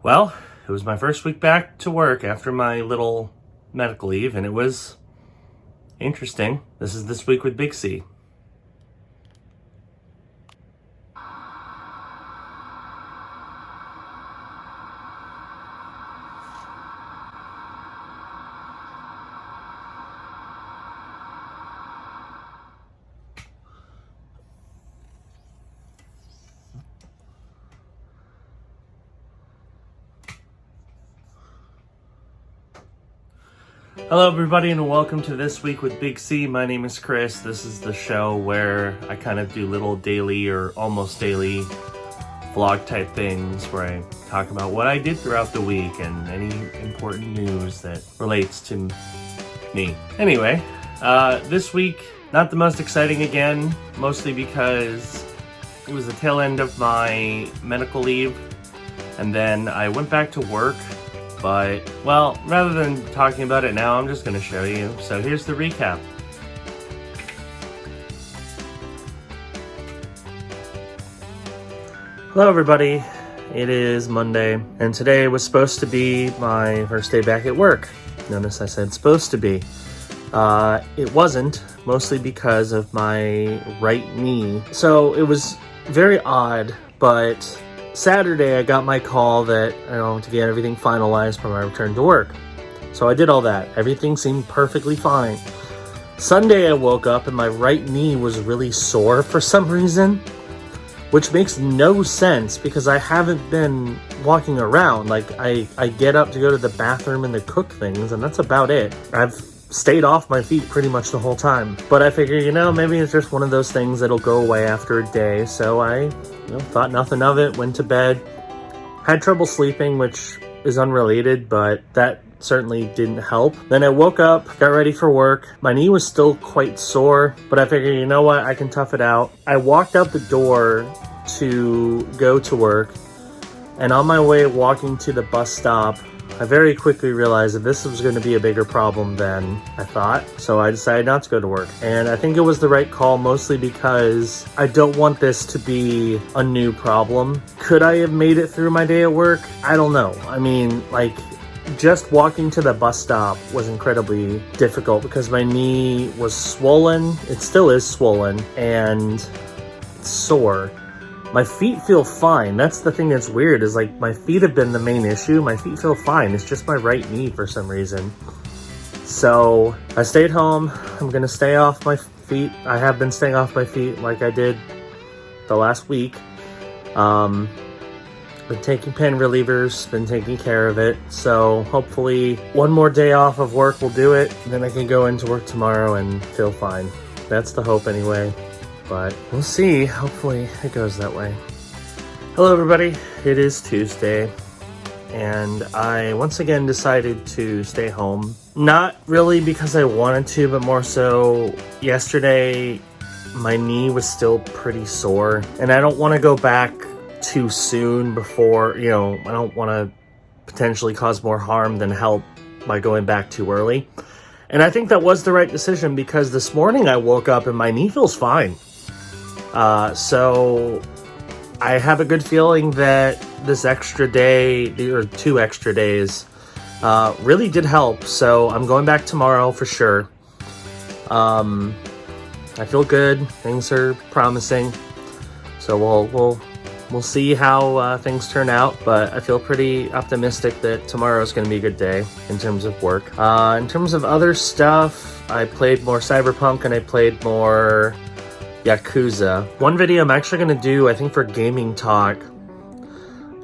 Well, it was my first week back to work after my little medical leave, and it was interesting. This is This Week with BigC. Hello everybody and welcome to This Week with BigC. My name is Chris. This is the show where I kind of do little daily or almost daily vlog type things where I talk about what I did throughout the week and any important news that relates to me. Anyway, this week, not the most exciting again, mostly because it was the tail end of my medical leave and then I went back to work. But, well, rather than talking about it now, I'm just going to show you. So here's the recap. Hello everybody, it is Monday, and today was supposed to be my first day back at work. Notice I said supposed to be. It wasn't, mostly because of my right knee. So it was very odd, but Saturday, I got my call that, to get everything finalized for my return to work. So I did all that. Everything seemed perfectly fine. Sunday, I woke up and my right knee was really sore for some reason, which makes no sense because I haven't been walking around. Like, I get up to go to the bathroom and to cook things, and that's about it. I've stayed off my feet pretty much the whole time. But I figure, maybe it's just one of those things that'll go away after a day. So I thought nothing of it, went to bed, had trouble sleeping, which is unrelated, but that certainly didn't help. Then I woke up, got ready for work. My knee was still quite sore, but I figured, you know what, I can tough it out. I walked out the door to go to work, and on my way walking to the bus stop, I very quickly realized that this was going to be a bigger problem than I thought, so I decided not to go to work. And I think it was the right call, mostly because I don't want this to be a new problem. Could I have made it through my day at work? I don't know. I mean, just walking to the bus stop was incredibly difficult because my knee was swollen. It still is swollen and sore. My feet feel fine. That's the thing that's weird, is my feet have been the main issue. My feet feel fine. It's just my right knee for some reason. So I stayed home. I'm going to stay off my feet. I have been staying off my feet like I did the last week. Been taking pain relievers, been taking care of it. So hopefully one more day off of work will do it. And then I can go into work tomorrow and feel fine. That's the hope anyway. But we'll see. Hopefully it goes that way. Hello everybody. It is Tuesday, and I once again decided to stay home. Not really because I wanted to, but more so yesterday my knee was still pretty sore, and I don't want to go back too soon before, I don't want to potentially cause more harm than help by going back too early. And I think that was the right decision because this morning I woke up and my knee feels fine. So I have a good feeling that this extra day, or 2 extra days, really did help. So I'm going back tomorrow for sure. I feel good. Things are promising. So we'll see how things turn out. But I feel pretty optimistic that tomorrow is going to be a good day in terms of work. In terms of other stuff, I played more Cyberpunk and I played more Yakuza. One video I'm actually going to do, I think for Gaming Talk,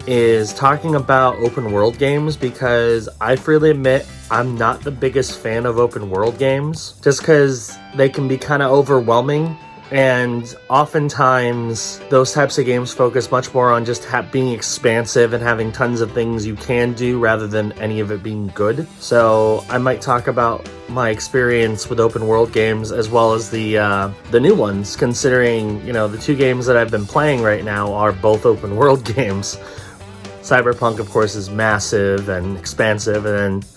is talking about open world games, because I freely admit I'm not the biggest fan of open world games, just because they can be kind of overwhelming, and oftentimes those types of games focus much more on just being expansive and having tons of things you can do rather than any of it being good. So I might talk about my experience with open world games as well as the new ones, considering the 2 games that I've been playing right now are both open world games. Cyberpunk, of course, is massive and expansive, and then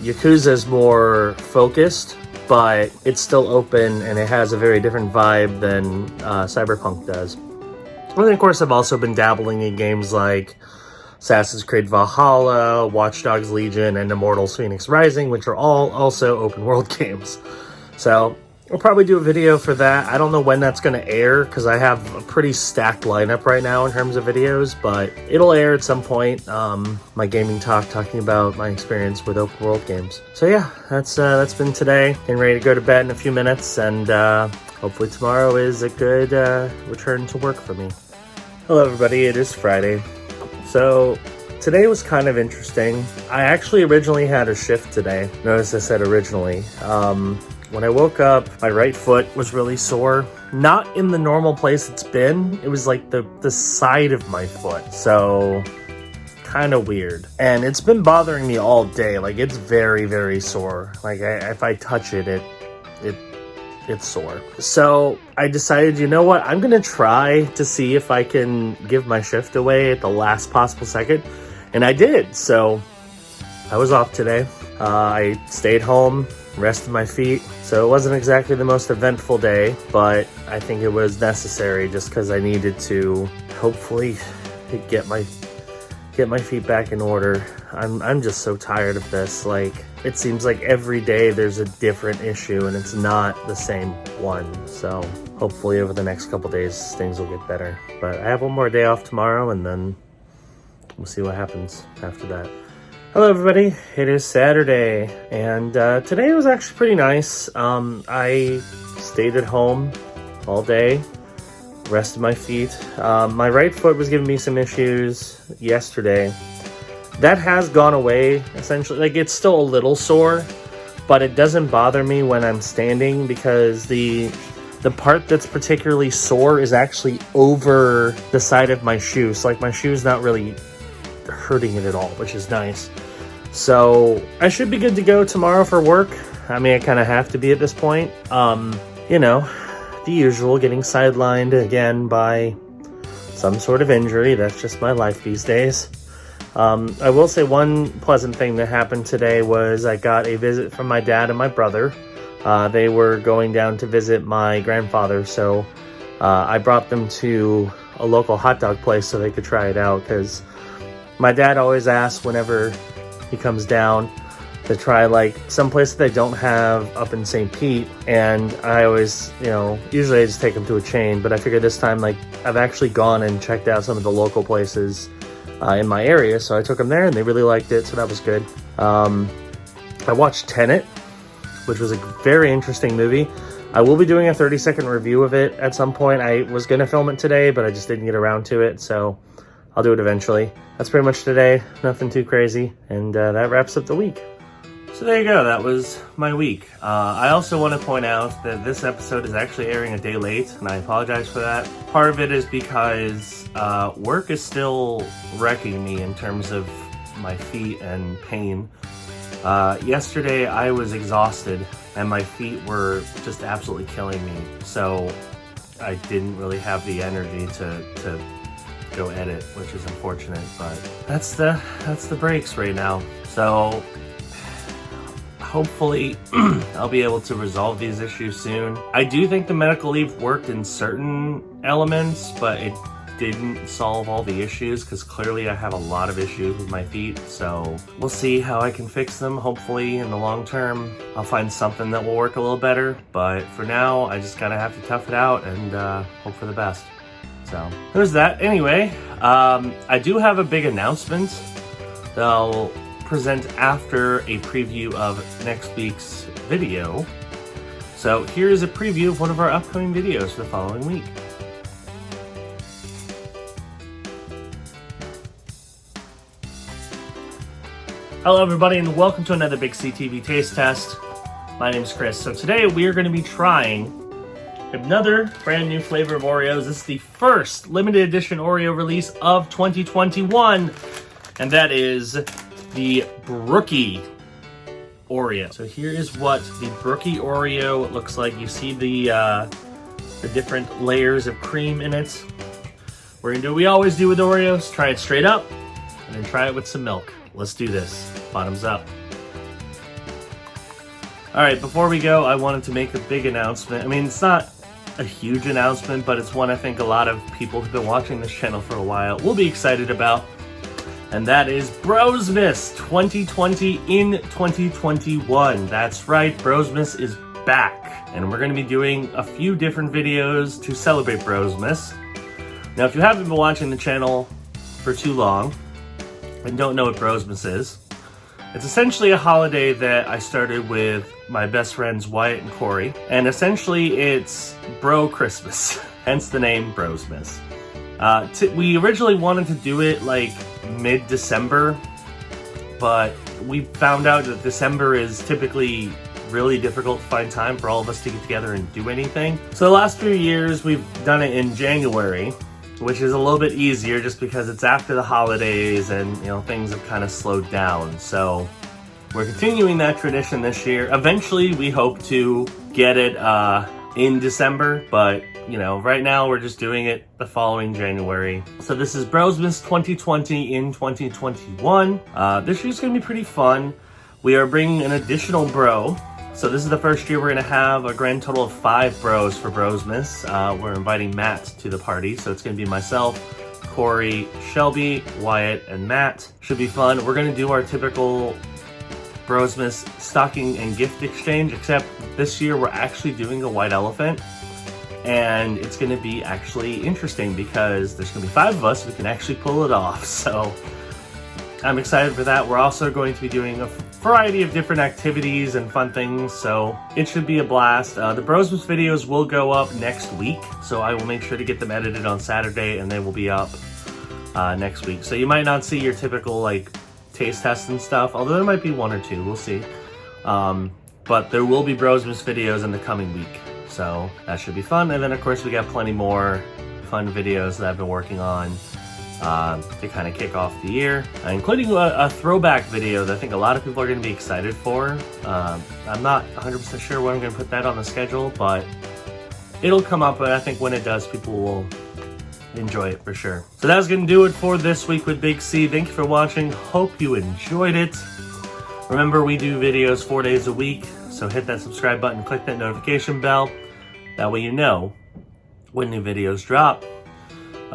Yakuza is more focused, but it's still open and it has a very different vibe than Cyberpunk does. And then, of course, I've also been dabbling in games like Assassin's Creed Valhalla, Watch Dogs Legion, and Immortals Phoenix Rising, which are all also open world games. So I'll probably do a video for that. I don't know when that's going to air because I have a pretty stacked lineup right now in terms of videos, but it'll air at some point. My gaming talking about my experience with open world games. So yeah, that's been today. Getting ready to go to bed in a few minutes, and hopefully tomorrow is a good return to work for me. Hello everybody, it is Friday. So today was kind of interesting. I actually originally had a shift today. Notice I said originally. When I woke up, my right foot was really sore. Not in the normal place it's been. It was like the side of my foot. So kind of weird. And it's been bothering me all day. Like, it's very, very sore. Like, if I touch it, it's sore. So I decided, you know what? I'm going to try to see if I can give my shift away at the last possible second. And I did. So I was off today. I stayed home, rested my feet. So it wasn't exactly the most eventful day, but I think it was necessary just because I needed to hopefully get my feet back in order. I'm just so tired of this. Like, it seems like every day there's a different issue and it's not the same one. So hopefully over the next couple days things will get better. But I have one more day off tomorrow, and then we'll see what happens after that. Hello everybody, it is Saturday, and today was actually pretty nice. I stayed at home all day, rested my feet. My right foot was giving me some issues yesterday. That has gone away, essentially. Like, it's still a little sore, but it doesn't bother me when I'm standing because the part that's particularly sore is actually over the side of my shoe. So, like, my shoe's not really hurting it at all, which is nice. So I should be good to go tomorrow for work. I mean, I kind of have to be at this point. You know, the usual, getting sidelined again by some sort of injury. That's just my life these days. I will say one pleasant thing that happened today was I got a visit from my dad and my brother. They were going down to visit my grandfather, so I brought them to a local hot dog place so they could try it out, because my dad always asks whenever he comes down to try, like, some place that they don't have up in St. Pete, and I always, usually I just take him to a chain, but I figured this time, like, I've actually gone and checked out some of the local places in my area, so I took them there and they really liked it, so that was good. I watched Tenet, which was a very interesting movie. I will be doing a 30-second review of it at some point. I was going to film it today, but I just didn't get around to it, so I'll do it eventually. That's pretty much today. Nothing too crazy. And that wraps up the week. So there you go. That was my week. I also want to point out that this episode is actually airing a day late, and I apologize for that. Part of it is because work is still wrecking me in terms of my feet and pain. Yesterday I was exhausted and my feet were just absolutely killing me. So I didn't really have the energy to go edit, which is unfortunate, but that's the breaks right now. So hopefully I'll be able to resolve these issues soon. I do think the medical leave worked in certain elements, but it didn't solve all the issues, because clearly I have a lot of issues with my feet. So we'll see how I can fix them. Hopefully in the long term I'll find something that will work a little better, but for now I just kind of have to tough it out and hope for the best. So there's that. Anyway, I do have a big announcement that I'll present after a preview of next week's video. So here's a preview of one of our upcoming videos for the following week. Hello everybody, and welcome to another BigCTV taste test. My name is Chris. So today we are going to be trying another brand new flavor of Oreos. This is the first limited edition Oreo release of 2021, and that is the Brookie Oreo. So here is what the Brookie Oreo looks like. You see the different layers of cream in it. We're gonna do what we always do with Oreos, try it straight up, and then try it with some milk. Let's do this. Bottoms up. All right, before we go, I wanted to make a big announcement. I mean, it's not a huge announcement, but it's one I think a lot of people who've been watching this channel for a while will be excited about. and that is Brosmas 2020 in 2021. That's right, Brosmas is back, and we're going to be doing a few different videos to celebrate Brosmas. Now, if you haven't been watching the channel for too long and don't know what Brosmas is, it's essentially a holiday that I started with my best friends Wyatt and Corey, and essentially it's Bro Christmas, hence the name Brosmas. We originally wanted to do it like mid-December, but we found out that December is typically really difficult to find time for all of us to get together and do anything. So the last few years we've done it in January, which is a little bit easier just because it's after the holidays and, you know, things have kind of slowed down. So we're continuing that tradition this year. Eventually we hope to get it in December, but you know, right now we're just doing it the following January. So this is Brosmas 2020 in 2021. This year's gonna be pretty fun. We are bringing an additional bro. So this is the first year we're gonna have a grand total of 5 bros for Brosmas. We're inviting Matt to the party. So it's gonna be myself, Corey, Shelby, Wyatt, and Matt. Should be fun. We're gonna do our typical Brosmas stocking and gift exchange, except this year we're actually doing a white elephant. And it's gonna be actually interesting because there's gonna be 5 of us who can actually pull it off. So I'm excited for that. We're also going to be doing a variety of different activities and fun things, so it should be a blast. The Brosmas videos will go up next week, so I will make sure to get them edited on Saturday and they will be up next week. So you might not see your typical like taste tests and stuff, although there might be 1 or 2, we'll see. But there will be Brosmas videos in the coming week, so that should be fun. And then of course we got plenty more fun videos that I've been working on to kind of kick off the year, including a throwback video that I think a lot of people are going to be excited for. I'm not 100% sure when I'm going to put that on the schedule, but it'll come up, and I think when it does, people will enjoy it for sure. So that's going to do it for this week with Big C. Thank you for watching. Hope you enjoyed it. Remember, we do videos 4 days a week, so hit that subscribe button, click that notification bell. That way you know when new videos drop.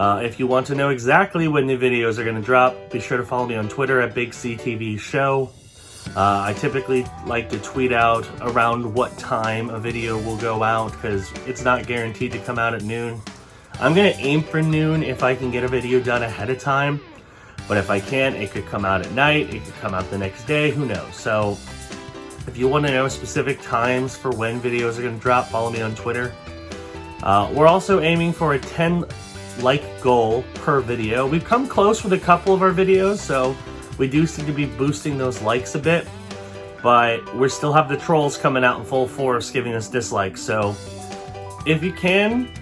If you want to know exactly when new videos are going to drop, be sure to follow me on Twitter at BigCTV Show. I typically like to tweet out around what time a video will go out because it's not guaranteed to come out at noon. I'm going to aim for noon if I can get a video done ahead of time, but if I can't, it could come out at night, it could come out the next day, who knows. So if you want to know specific times for when videos are going to drop, follow me on Twitter. We're also aiming for a 10 like goal per video. We've come close with a couple of our videos, so we do seem to be boosting those likes a bit, but we still have the trolls coming out in full force giving us dislikes. So if you can,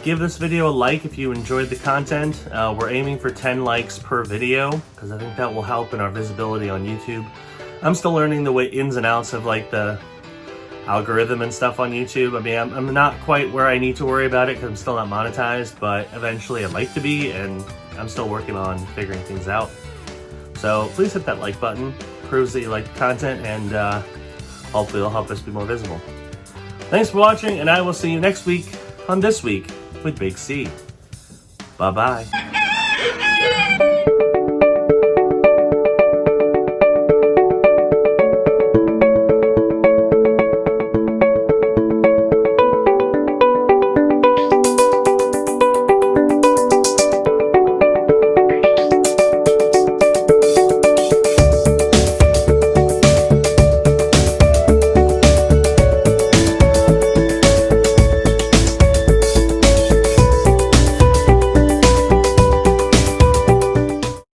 give this video a like if you enjoyed the content. We're aiming for 10 likes per video because I think that will help in our visibility on YouTube. I'm still learning the ins and outs of like the algorithm and stuff on YouTube. I mean, I'm not quite where I need to worry about it because I'm still not monetized, but eventually I'd like to be, and I'm still working on figuring things out. So please hit that like button, proves that you like the content, and hopefully it'll help us be more visible. Thanks for watching, and I will see you next week on This Week with Big C. Bye-bye.